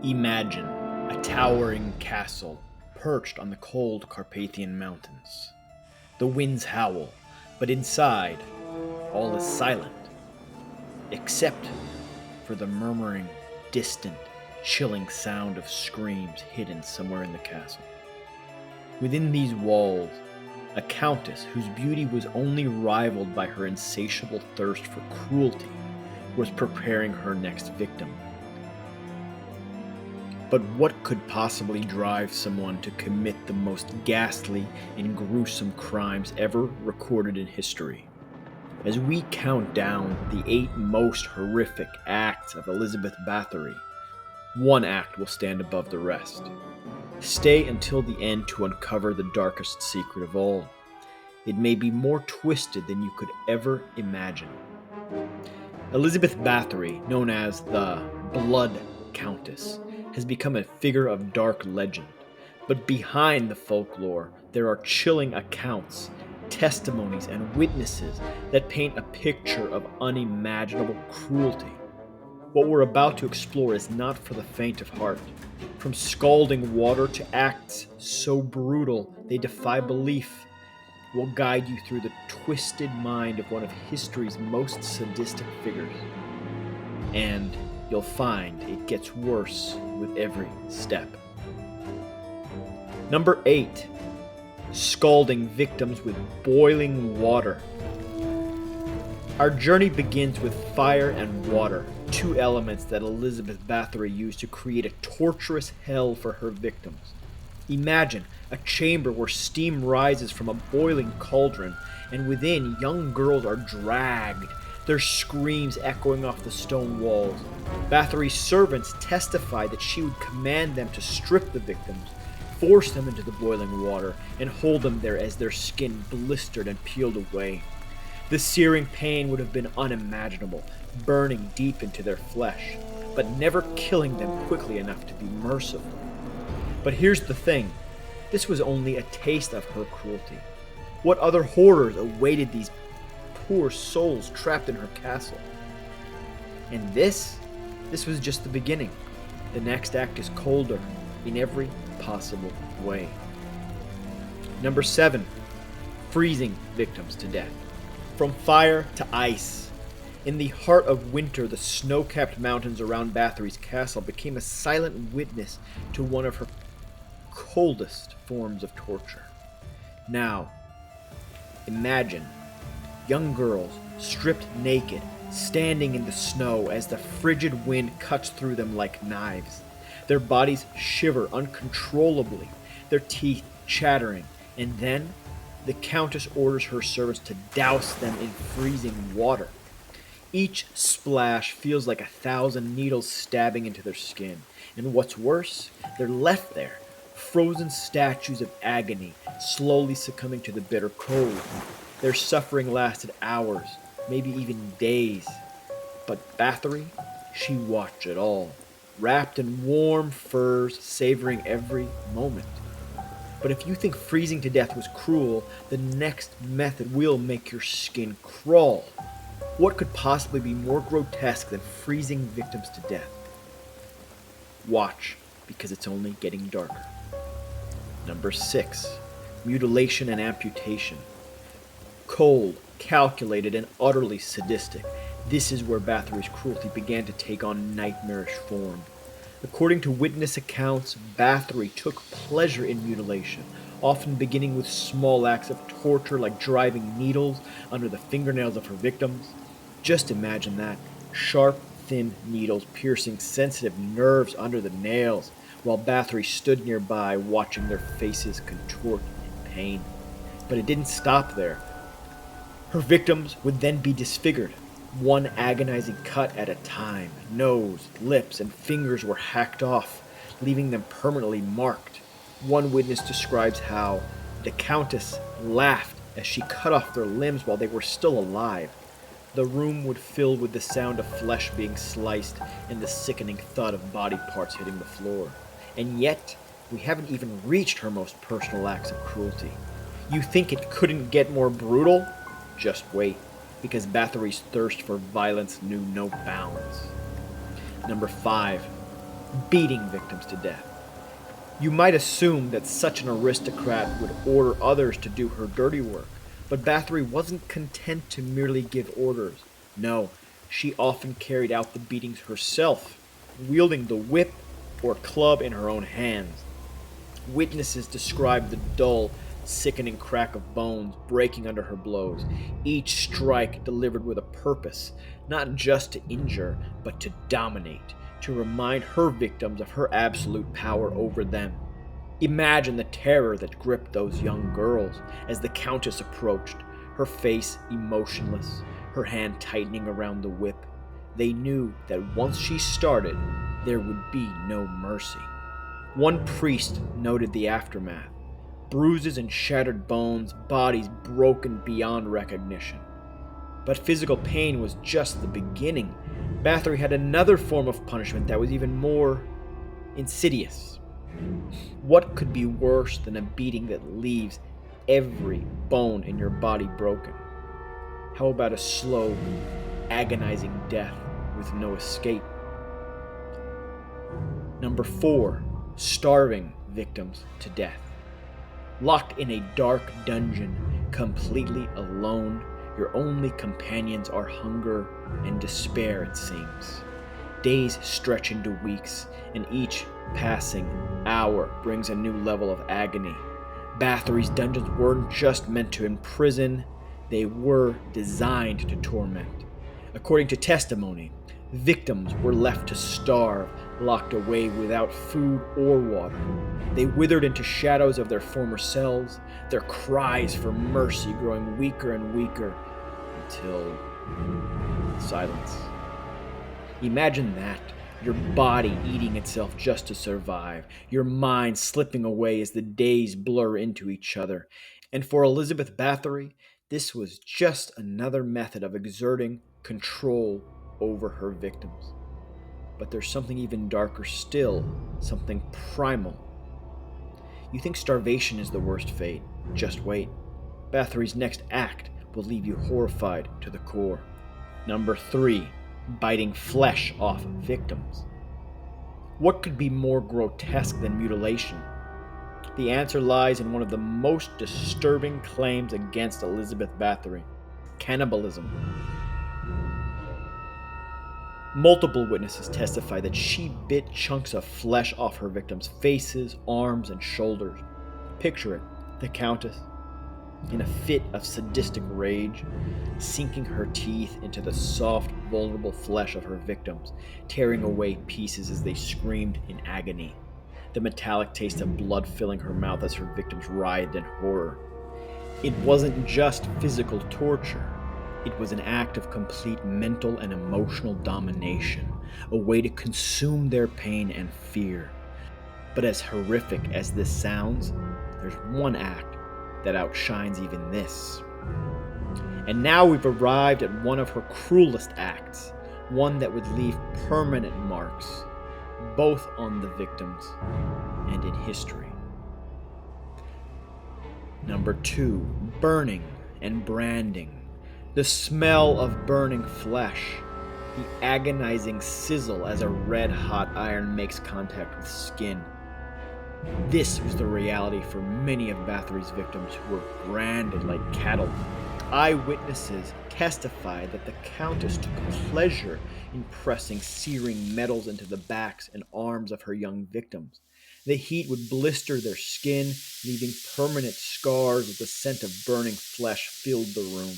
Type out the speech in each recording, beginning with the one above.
Imagine a towering castle perched on the cold Carpathian mountains. The winds howl, but inside, all is silent, except for the murmuring, distant, chilling sound of screams hidden somewhere in the castle. Within these walls, a countess whose beauty was only rivaled by her insatiable thirst for cruelty was preparing her next victim. But what could possibly drive someone to commit the most ghastly and gruesome crimes ever recorded in history? As we count down the 8 most horrific acts of Elizabeth Báthory, one act will stand above the rest. Stay until the end to uncover the darkest secret of all. It may be more twisted than you could ever imagine. Elizabeth Báthory, known as the Blood Countess, has become a figure of dark legend. But behind the folklore, there are chilling accounts, testimonies, and witnesses that paint a picture of unimaginable cruelty. What we're about to explore is not for the faint of heart. From scalding water to acts so brutal they defy belief, we'll guide you through the twisted mind of one of history's most sadistic figures. And you'll find it gets worse with every step. Number 8. Scalding victims with boiling water. Our journey begins with fire and water, 2 elements that Elizabeth Báthory used to create a torturous hell for her victims. Imagine a chamber where steam rises from a boiling cauldron, and within young girls are dragged, their screams echoing off the stone walls. Báthory's servants testify that she would command them to strip the victims, force them into the boiling water, and hold them there as their skin blistered and peeled away. The searing pain would have been unimaginable, burning deep into their flesh, but never killing them quickly enough to be merciful. But here's the thing, this was only a taste of her cruelty. What other horrors awaited these poor souls trapped in her castle? And this was just the beginning. The next act is colder in every possible way. Number 7, freezing victims to death. From fire to ice. In the heart of winter, the snow-capped mountains around Báthory's castle became a silent witness to one of her coldest forms of torture. Now, imagine young girls stripped naked, standing in the snow as the frigid wind cuts through them like knives. Their bodies shiver uncontrollably, their teeth chattering, and then the Countess orders her servants to douse them in freezing water. Each splash feels like 1,000 needles stabbing into their skin, and what's worse, they're left there, frozen statues of agony, slowly succumbing to the bitter cold. Their suffering lasted hours, maybe even days. But Báthory, she watched it all, wrapped in warm furs, savoring every moment. But if you think freezing to death was cruel, the next method will make your skin crawl. What could possibly be more grotesque than freezing victims to death? Watch, because it's only getting darker. Number 6. Mutilation and amputation. Cold, calculated, and utterly sadistic, this is where Báthory's cruelty began to take on nightmarish form. According to witness accounts, Báthory took pleasure in mutilation, often beginning with small acts of torture like driving needles under the fingernails of her victims. Just imagine that, sharp, thin needles piercing sensitive nerves under the nails, while Báthory stood nearby watching their faces contort in pain. But it didn't stop there. Her victims would then be disfigured, one agonizing cut at a time. Nose, lips, and fingers were hacked off, leaving them permanently marked. One witness describes how the Countess laughed as she cut off their limbs while they were still alive. The room would fill with the sound of flesh being sliced and the sickening thud of body parts hitting the floor. And yet, we haven't even reached her most personal acts of cruelty. You think it couldn't get more brutal? Just wait, because Báthory's thirst for violence knew no bounds. Number 5. beating victims to death. You might assume that such an aristocrat would order others to do her dirty work, but Báthory wasn't content to merely give orders. No, she often carried out the beatings herself, wielding the whip or club in her own hands. Witnesses describe the dull, sickening crack of bones breaking under her blows, each strike delivered with a purpose, not just to injure, but to dominate, to remind her victims of her absolute power over them. Imagine the terror that gripped those young girls as the Countess approached, her face emotionless, her hand tightening around the whip. They knew that once she started, there would be no mercy. One priest noted the aftermath: bruises and shattered bones, bodies broken beyond recognition. But physical pain was just the beginning. Báthory had another form of punishment that was even more insidious. What could be worse than a beating that leaves every bone in your body broken? How about a slow, agonizing death with no escape? Number 4, starving victims to death. Locked in a dark dungeon, completely alone, your only companions are hunger and despair, it seems. Days stretch into weeks, and each passing hour brings a new level of agony. Báthory's dungeons weren't just meant to imprison, they were designed to torment. According to testimony, victims were left to starve, locked away without food or water. They withered into shadows of their former selves, their cries for mercy growing weaker and weaker until silence. Imagine that, your body eating itself just to survive, your mind slipping away as the days blur into each other. And for Elizabeth Báthory, this was just another method of exerting control over her victims. But there's something even darker still, something primal. You think starvation is the worst fate? Just wait. Báthory's next act will leave you horrified to the core. Number 3, biting flesh off victims. What could be more grotesque than mutilation? The answer lies in one of the most disturbing claims against Elizabeth Báthory: cannibalism. Multiple witnesses testify that she bit chunks of flesh off her victims' faces, arms, and shoulders. Picture it, the Countess, in a fit of sadistic rage, sinking her teeth into the soft, vulnerable flesh of her victims, tearing away pieces as they screamed in agony, the metallic taste of blood filling her mouth as her victims writhed in horror. It wasn't just physical torture. It was an act of complete mental and emotional domination, a way to consume their pain and fear. But as horrific as this sounds, there's one act that outshines even this. And now we've arrived at one of her cruelest acts, one that would leave permanent marks, both on the victims and in history. Number 2, burning and branding. The smell of burning flesh, the agonizing sizzle as a red-hot iron makes contact with skin. This was the reality for many of Báthory's victims who were branded like cattle. Eyewitnesses testified that the Countess took pleasure in pressing searing metals into the backs and arms of her young victims. The heat would blister their skin, leaving permanent scars as the scent of burning flesh filled the room.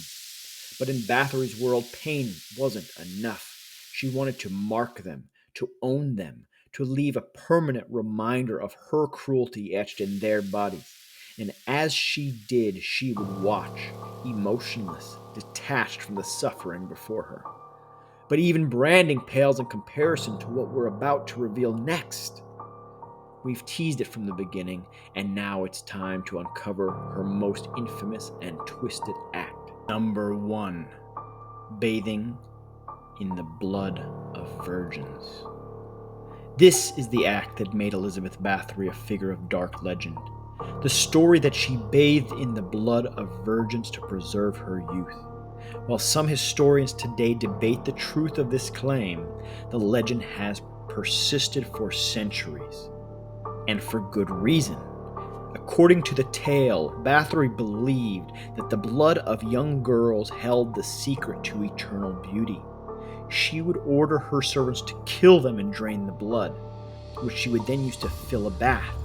But in Báthory's world, pain wasn't enough. She wanted to mark them, to own them, to leave a permanent reminder of her cruelty etched in their bodies. And as she did, she would watch, emotionless, detached from the suffering before her. But even branding pales in comparison to what we're about to reveal next. We've teased it from the beginning, and now it's time to uncover her most infamous and twisted act. Number 1, bathing in the blood of virgins. This is the act that made Elizabeth Báthory a figure of dark legend. The story that she bathed in the blood of virgins to preserve her youth. While some historians today debate the truth of this claim, the legend has persisted for centuries, and for good reason. According to the tale, Báthory believed that the blood of young girls held the secret to eternal beauty. She would order her servants to kill them and drain the blood, which she would then use to fill a bath.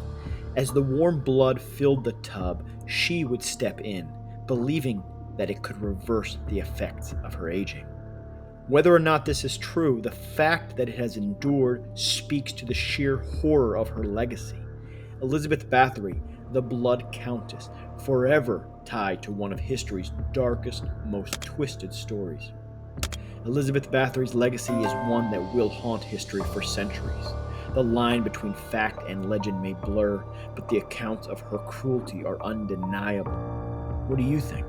As the warm blood filled the tub, she would step in, believing that it could reverse the effects of her aging. Whether or not this is true, the fact that it has endured speaks to the sheer horror of her legacy. Elizabeth Báthory, the Blood Countess, forever tied to one of history's darkest, most twisted stories. Elizabeth Báthory's legacy is one that will haunt history for centuries. The line between fact and legend may blur, but the accounts of her cruelty are undeniable. What do you think?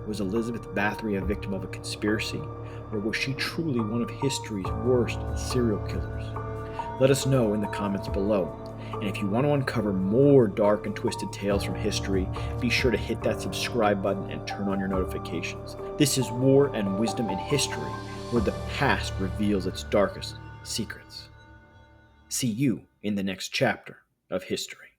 Was Elizabeth Báthory a victim of a conspiracy, or was she truly one of history's worst serial killers? Let us know in the comments below. And if you want to uncover more dark and twisted tales from history, be sure to hit that subscribe button and turn on your notifications. This is War and Wisdom in History, where the past reveals its darkest secrets. See you in the next chapter of history.